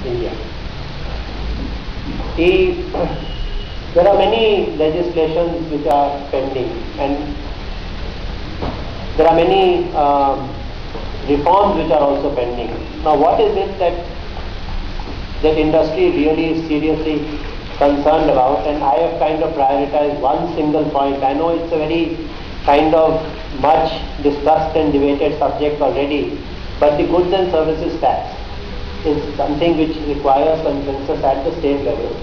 India. There are many legislations which are pending, and there are many reforms which are also pending. Now, what is it that the industry really is seriously concerned about? And I have kind of prioritized one single point. I know it's a very kind of much discussed and debated subject already, but the goods and services tax is something which requires consensus at the state level,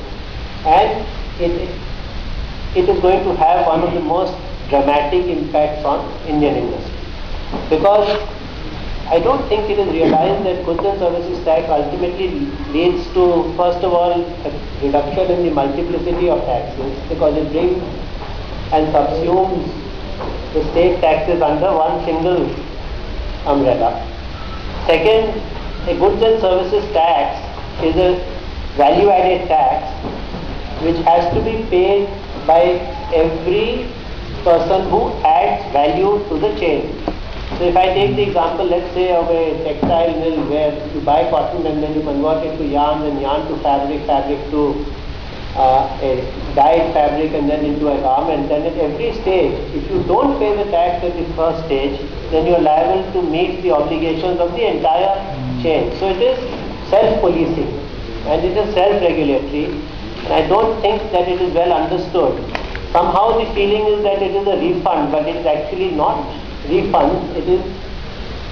and it is going to have one of the most dramatic impacts on Indian industry, because I don't think it is realized that goods and services tax ultimately leads to, first of all, a reduction in the multiplicity of taxes, because it brings and subsumes the state taxes under one single umbrella. Second, a goods and services tax is a value-added tax which has to be paid by every person who adds value to the chain. So if I take the example, let's say, of a textile mill where you buy cotton and then you convert it to yarn, and yarn to fabric, fabric to a dyed fabric, and then into a garment, then at every stage, if you don't pay the tax at the first stage, then you are liable to meet the obligations of the entire chain. So it is self-policing and it is self-regulatory, and I don't think that it is well understood. Somehow the feeling is that it is a refund, but it is actually not refund. It is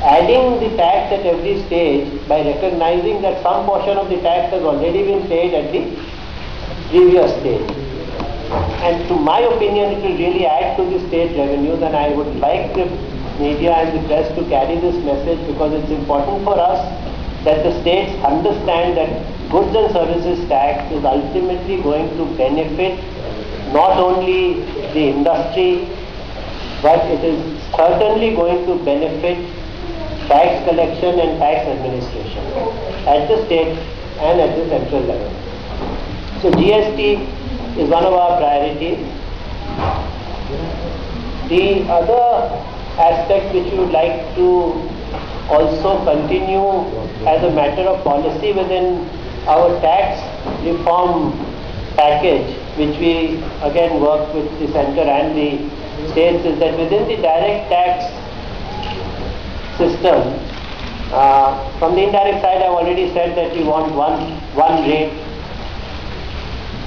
adding the tax at every stage by recognizing that some portion of the tax has already been paid at the previous stage. And to my opinion, it will really add to the state revenues, and I would like the media and the press to carry this message, because it's important for us that the states understand that goods and services tax is ultimately going to benefit not only the industry, but it is certainly going to benefit tax collection and tax administration at the state and at the central level. So GST is one of our priorities. The other aspect which we would like to also continue as a matter of policy within our tax reform package, which we again work with the center and the states, is that within the direct tax system, from the indirect side I've already said that we want one rate,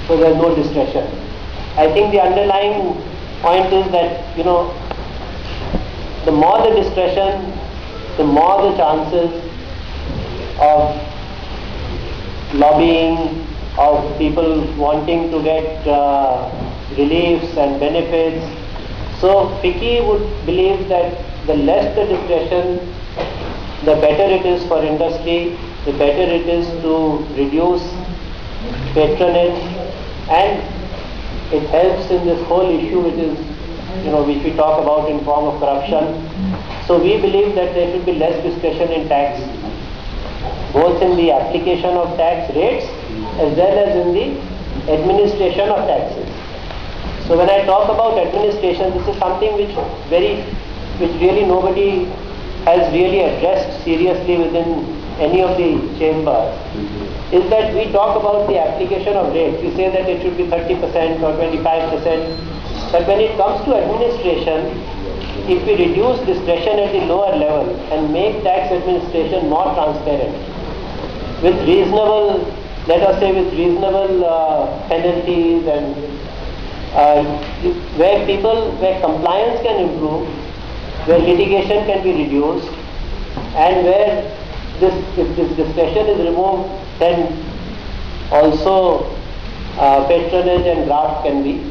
so there's no discretion. I think the underlying point is that, the more the discretion, the more the chances of lobbying, of people wanting to get reliefs and benefits. So FICCI would believe that the less the discretion, the better it is for industry, the better it is to reduce patronage, and it helps in this whole issue which is, which we talk about in form of corruption. So we believe that there should be less discretion in tax, both in the application of tax rates as well as in the administration of taxes. So when I talk about administration, this is something which really nobody has really addressed seriously within any of the chambers, is that we talk about the application of rates. We say that it should be 30% or 25%, but when it comes to administration, if we reduce discretion at the lower level and make tax administration more transparent, with reasonable, let us say with reasonable penalties, and where compliance can improve, where litigation can be reduced, and where if this discretion is removed, then also patronage and graft can be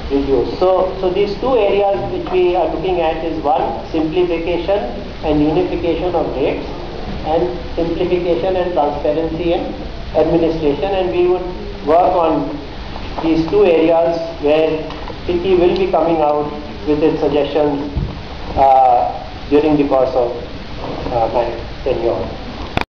reduced. So these two areas which we are looking at is, one, simplification and unification of rates, and simplification and transparency in administration, and we would work on these two areas where FICCI will be coming out with its suggestions during the course of my tenure.